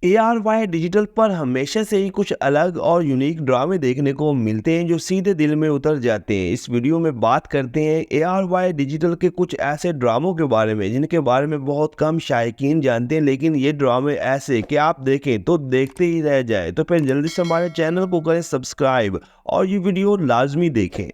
ARY digital पर हमेशा से ही कुछ अलग और यूनिक ड्रामे देखने को मिलते हैं जो सीधे दिल में उतर जाते हैं। इस वीडियो में बात करते हैं ARY डिजिटल के कुछ ऐसे ड्रामों के बारे में जिनके बारे में बहुत कम शायकीन जानते हैं, लेकिन ये ड्रामे ऐसे कि आप देखें तो देखते ही रह जाए। तो फिर जल्दी से हमारे चैनल को करें सब्सक्राइब और ये वीडियो लाजमी देखें।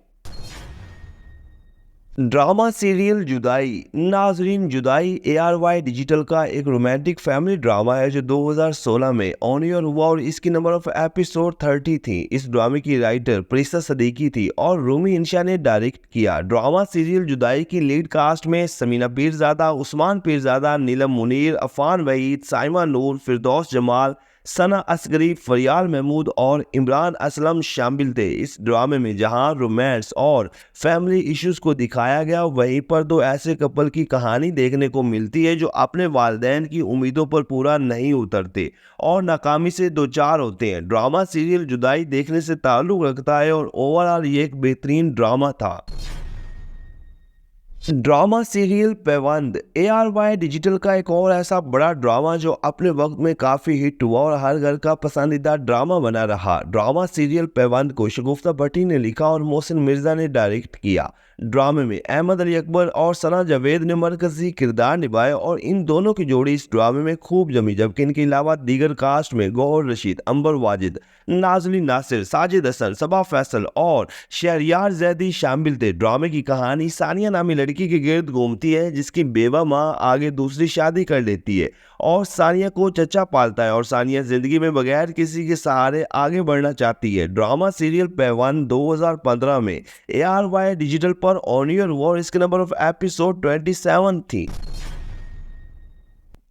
ड्रामा सीरियल जुदाई। नाजरीन, जुदाई ARY डिजिटल का एक रोमांटिक फैमिली ड्रामा है जो 2016 में ऑन एयर हुआ और इसकी नंबर ऑफ एपिसोड 30 थी। इस ड्रामे की राइटर प्रीसा सदीकी थी और रूमी इंशा ने डायरेक्ट किया। ड्रामा सीरियल जुदाई की लीड कास्ट में समीना पीरजादा, उस्मान पीरजादा, नीलम मुनीर, अफान वहीद, साइमा नूर, फिरदौस जमाल, सना असगरी, फरियाल महमूद और इमरान असलम शामिल थे। इस ड्रामे में जहां रोमांस और फैमिली इश्यूज को दिखाया गया, वहीं पर दो ऐसे कपल की कहानी देखने को मिलती है जो अपने वालिदैन की उम्मीदों पर पूरा नहीं उतरते और नाकामी से दो चार होते हैं। ड्रामा सीरियल जुदाई देखने से ताल्लुक रखता है और ओवरऑल ये एक बेहतरीन ड्रामा था। ड्रामा सीरियल पैबंद। ARY डिजिटल का एक और ऐसा बड़ा ड्रामा जो अपने वक्त में काफ़ी हिट हुआ और हर घर का पसंदीदा ड्रामा बना रहा। ड्रामा सीरियल पैबंद को शगुफ्ता भट्टी ने लिखा और मोहसिन मिर्ज़ा ने डायरेक्ट किया। ड्रामे में अहमद अली अकबर और सना जावेद ने मरकजी किरदार निभाए और इन दोनों की जोड़ी इस ड्रामे में खूब जमी, जबकि इनके अलावा दीगर कास्ट में गौहर रशीद, अंबर वाजिद, नाजली नासिर, साजिद हसन, सबा फैसल और शहरयार जैदी शामिल थे। ड्रामे की कहानी सानिया नामी लड़की के गिर्द घूमती है जिसकी बेवा माँ आगे दूसरी शादी कर लेती है और सानिया को चचा पालता है और सानिया जिंदगी में बगैर किसी के सहारे आगे बढ़ना चाहती है। ड्रामा सीरियल पैबंद 2015 में ARY डिजिटल पर ऑन एयर हुआ और इसके नंबर ऑफ एपिसोड 27 थी।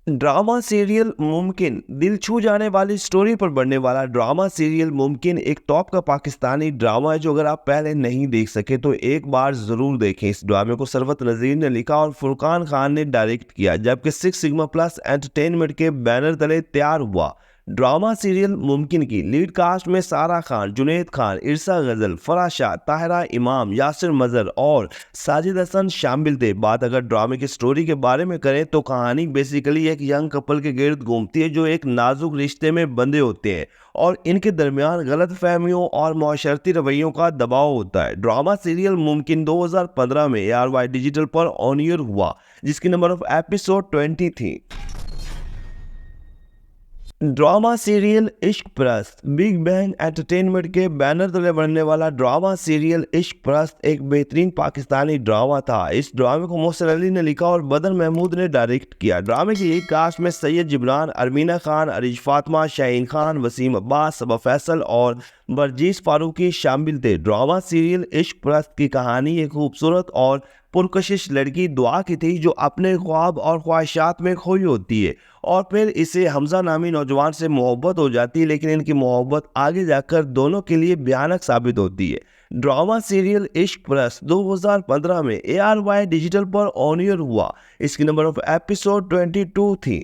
ड्रामा सीरियल मुमकिन। दिल छू जाने वाली स्टोरी पर बनने वाला ड्रामा सीरियल मुमकिन एक टॉप का पाकिस्तानी ड्रामा है जो अगर आप पहले नहीं देख सके तो एक बार ज़रूर देखें। इस ड्रामे को सरवत नज़ीर ने लिखा और फुरकान खान ने डायरेक्ट किया, जबकि सिक्स सिग्मा प्लस एंटरटेनमेंट के बैनर तले तैयार हुआ। ड्रामा सीरियल मुमकिन की लीड कास्ट में सारा खान, जुनैद खान, इरसा गजल, फराह शाह, ताहिरा इमाम, यासिर मजर और साजिद हसन शामिल थे। बात अगर ड्रामे की स्टोरी के बारे में करें तो कहानी बेसिकली एक यंग कपल के गिर्द घूमती है जो एक नाजुक रिश्ते में बंधे होते हैं और इनके दरमियान गलत फहमियों और माशरती रवैयों का दबाव होता है। ड्रामा सीरियल मुमकिन 2015 में ARY डिजिटल पर ऑन एयर हुआ जिसकी नंबर ऑफ एपिसोड 20 थी। ड्रामा सीरियल इश्क प्रस्त। बिग बैंग एंटरटेनमेंट के बैनर तले बनने वाला ड्रामा सीरियल इश्क प्रस्त एक बेहतरीन पाकिस्तानी ड्रामा था। इस ड्रामे को मोहसिन अली ने लिखा और बदर महमूद ने डायरेक्ट किया। ड्रामे की एक कास्ट में सैयद जिब्रान, अरमीना खान, अरीज फातिमा, शाहीन खान, वसीम अब्बास, सबा फैसल और बरजीस फारूकी शामिल थे। ड्रामा सीरियल इश्क प्रस्त की कहानी एक खूबसूरत और पुरकशिश लड़की दुआ की थी जो अपने ख्वाब और ख्वाहिशात में खोई होती है और फिर इसे हमजा नामी नौजवान से मोहब्बत हो जाती है, लेकिन इनकी मोहब्बत आगे जाकर दोनों के लिए भयानक साबित होती है। ड्रामा सीरियल इश्क प्रस्त 2015 में ARY डिजिटल पर ऑन एयर हुआ। इसकी नंबर ऑफ एपिसोड 22 थी।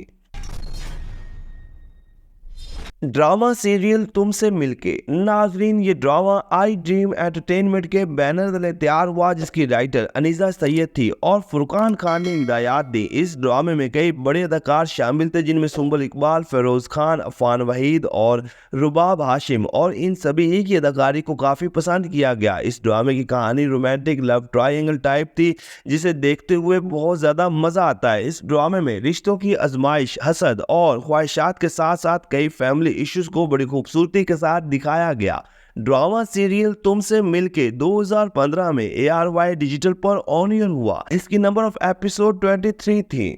ड्रामा सीरियल तुमसे मिलके। नाजरीन, ये ड्रामा आई ड्रीम एंटरटेनमेंट के बैनर तले तैयार हुआ जिसकी राइटर अनीसा सैयद थी और फुरकान खान ने हिदायत दी। इस ड्रामे में कई बड़े अदाकार शामिल थे जिनमें सुंबल इकबाल, फेरोज खान, अफान वहीद और रुबाब हाशिम, और इन सभी की अदाकारी को काफ़ी पसंद किया गया। इस ड्रामे की कहानी रोमांटिक लव ट्रायंगल टाइप थी जिसे देखते हुए बहुत ज़्यादा मज़ा आता है। इस ड्रामे में रिश्तों की आजमाइश, हसद और ख्वाहिशात के साथ साथ कई फैमिली इश्यूज को बड़ी खूबसूरती के साथ दिखाया गया। ड्रामा सीरियल तुमसे मिलके 2015 में ARY डिजिटल पर ऑन एयर हुआ। इसकी नंबर ऑफ एपिसोड 23 थी।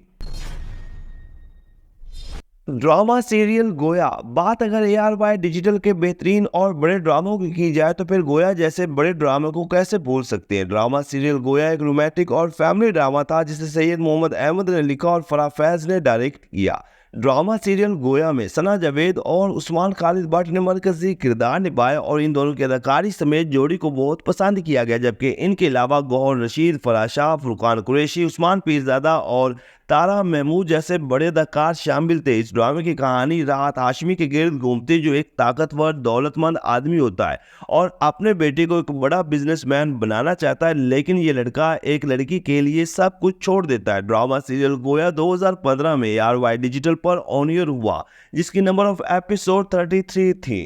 ड्रामा सीरियल गोया। बात अगर ARY डिजिटल के बेहतरीन और बड़े ड्रामों की जाए तो फिर गोया जैसे बड़े ड्रामे को कैसे भूल सकते हैं। ड्रामा सीरियल गोया एक रोमांटिक और फैमिली ड्रामा था जिसे सैयद मोहम्मद अहमद ने लिखा और फराह फैज ने डायरेक्ट किया। ड्रामा सीरियल गोया में सना जावेद और उस्मान खालिद भट्ट ने मरकजी किरदार निभाए और इन दोनों की अदाकारी समेत जोड़ी को बहुत पसंद किया गया, जबकि इनके अलावा गौहर रशीद, फराह शाह, फुरकान कुरैशी, उस्मान पीरजादा और तारा महमूद जैसे बड़े अदाकार शामिल थे। इस ड्रामे की कहानी राहत हाशमी के गिर्द घूमती, जो एक ताकतवर दौलतमंद आदमी होता है और अपने बेटे को एक बड़ा बिजनेसमैन बनाना चाहता है, लेकिन ये लड़का एक लड़की के लिए सब कुछ छोड़ देता है। ड्रामा सीरियल गोया 2015 में ARY डिजिटल पर ऑन एयर हुआ, जिसकी नंबर ऑफ एपिसोड 33 थी।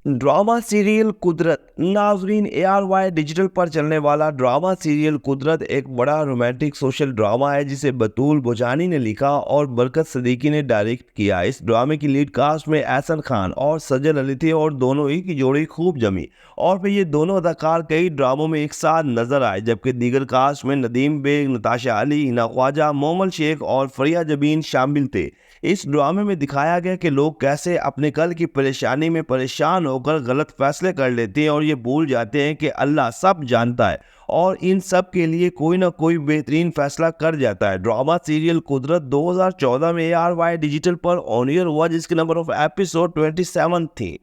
ड्रामा सीरियल कुदरत। नाजरीन, ARY डिजिटल पर चलने वाला ड्रामा सीरियल कुदरत एक बड़ा रोमांटिक सोशल ड्रामा है, जिसे बतूल बोजानी ने लिखा और बरकत सदीकी ने डायरेक्ट किया। इस ड्रामे की लीड कास्ट में एहसन खान और सजल अली थे और दोनों ही की जोड़ी खूब जमी और फिर ये दोनों अदाकार कई ड्रामों में एक साथ नजर आए, जबकि दीगर कास्ट में नदीम बेग, नताशा अली, हिना ख्वाजा, मोहम्मद शेख और फरिया जबीन शामिल थे। इस ड्रामे में दिखाया गया कि लोग कैसे अपने कल की परेशानी में परेशान होकर गलत फैसले कर लेते हैं और ये भूल जाते हैं कि अल्लाह सब जानता है और इन सब के लिए कोई ना कोई बेहतरीन फैसला कर जाता है। ड्रामा सीरियल कुदरत 2014 में ARY डिजिटल पर ऑन एयर हुआ, जिसकी नंबर ऑफ एपिसोड 27 थी।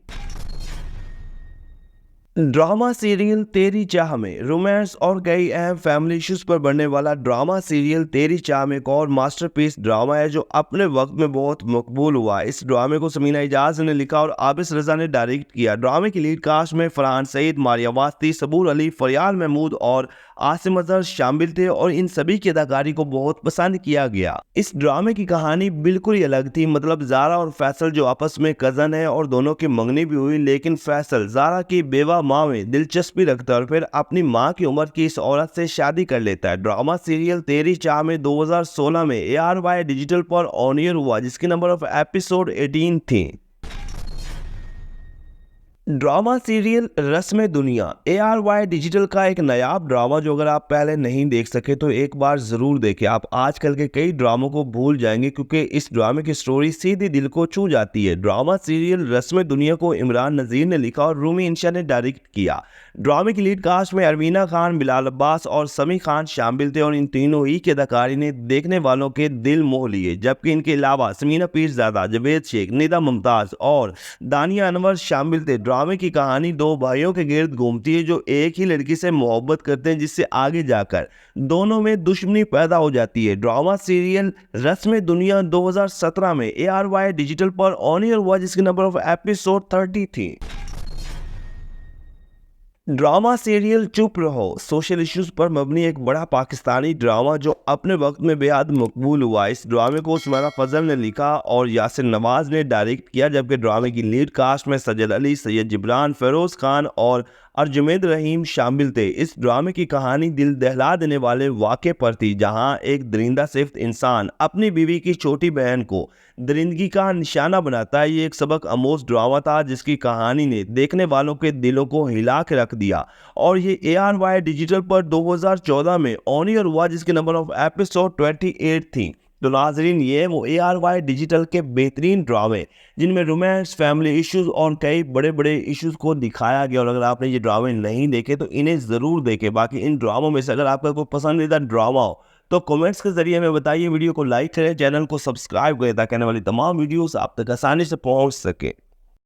ड्रामा सीरियल तेरी चाह में रोमांस और कई अहम फैमिली इश्यूज पर बनने वाला ड्रामा सीरियल तेरी चाह में एक और मास्टरपीस ड्रामा है, जो अपने वक्त में बहुत मकबूल हुआ। इस ड्रामे को समीना इजाज ने लिखा और आबिस रजा ने डायरेक्ट किया। ड्रामे की लीड कास्ट में फरहान सईद, मारिया वास्ती, सबूर अली, फरियाल महमूद और आसिम अजहर शामिल थे और इन सभी की अदाकारी को बहुत पसंद किया गया। इस ड्रामे की कहानी बिल्कुल ही अलग थी। मतलब ज़ारा और फैसल जो आपस में कज़न है और दोनों की मंगनी भी हुई, लेकिन फैसल ज़ारा की बेवा माँ में दिलचस्पी रखता है और फिर अपनी माँ की उम्र की इस औरत से शादी कर लेता है। ड्रामा सीरियल तेरी चाह में 2016 में ARY डिजिटल पर ऑन एयर हुआ, जिसकी नंबर ऑफ एपिसोड 18 थी। ड्रामा सीरियल रस्म दुनिया। ARY डिजिटल का एक नायाब ड्रामा, जो अगर आप पहले नहीं देख सके तो एक बार ज़रूर देखें। आप आजकल के कई ड्रामों को भूल जाएंगे, क्योंकि इस ड्रामे की स्टोरी सीधी दिल को छू जाती है। ड्रामा सीरियल रस्म दुनिया को इमरान नज़ीर ने लिखा और रूमी इंशा ने डायरेक्ट किया। ड्रामे की लीड कास्ट में अरवीना खान, बिलाल अब्बास और समी खान शामिल थे और इन तीनों ही की अदाकारी ने देखने वालों के दिल मोह लिए, जबकि इनके अलावा समीना पीरज़ादा, जवेद शेख, निदा मुमताज़ और दानिया अनवर शामिल थे। ड्रामे की कहानी दो भाइयों के गिर्द घूमती है, जो एक ही लड़की से मोहब्बत करते हैं, जिससे आगे जाकर दोनों में दुश्मनी पैदा हो जाती है। ड्रामा सीरियल रस्म दुनिया 2017 में ARY डिजिटल पर ऑन एयर हुआ, जिसकी नंबर ऑफ एपिसोड 30 थी। ड्रामा सीरियल चुप रहो। सोशल इश्यूज पर मबनी एक बड़ा पाकिस्तानी ड्रामा, जो अपने वक्त में बेहद मकबूल हुआ। इस ड्रामे को उस्माना फजल ने लिखा और यासिर नवाज ने डायरेक्ट किया, जबकि ड्रामे की लीड कास्ट में सजल अली, सैयद जिब्रान, फेरोज खान और अर्जुमेद रहीम शामिल थे। इस ड्रामे की कहानी दिल दहला देने वाले वाक़े पर थी, जहां एक दरिंदा सिफ्त इंसान अपनी बीवी की छोटी बहन को दरिंदगी का निशाना बनाता है। ये एक सबक आमोज ड्रामा था, जिसकी कहानी ने देखने वालों के दिलों को हिला के रख दिया और ये ARY डिजिटल पर 2014 में ऑन एयर हुआ, जिसके नंबर ऑफ एपिसोड 28 थी। तो नाजरीन, ये वो ARY डिजिटल के बेहतरीन ड्रामे, जिनमें रोमांस, फैमिली इश्यूज और कई बड़े बड़े इश्यूज को दिखाया गया। और अगर आपने ये ड्रामे नहीं देखे तो इन्हें ज़रूर देखें। बाकी इन ड्रामों में से अगर आपका कोई पसंदीदा ड्रामा हो तो कमेंट्स के जरिए हमें बताइए। वीडियो को लाइक करें, चैनल को सब्सक्राइब करें, ताकि आने वाली तमाम वीडियोस आप तक आसानी से पहुंच सके।